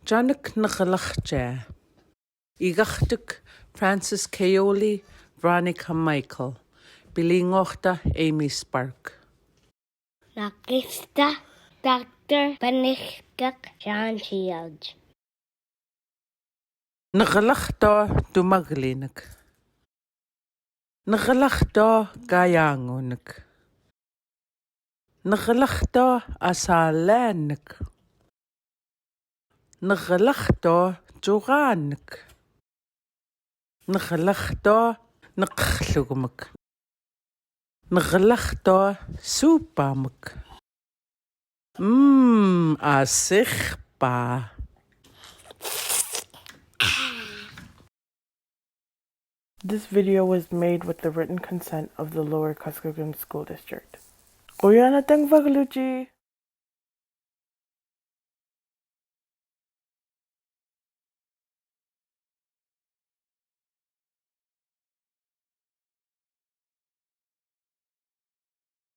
Janak Nakhalachja. Igachtuk Francis Kaoli, Veronica Michael. Bilingochta Amy Spark. Nakista Dr. Benishkak John Shields. Nakhalachta Dumagalinak. Nakhalachta Gayangunak. Nakhalachta Asalanak. Nakhalachta Joranak. Nakhalachta Nakhlugumak. Nakhalachta Supamak. Asichpa. This video was made with the written consent of the Lower Kuskokwim School District. Kuya na tang Vagluchi!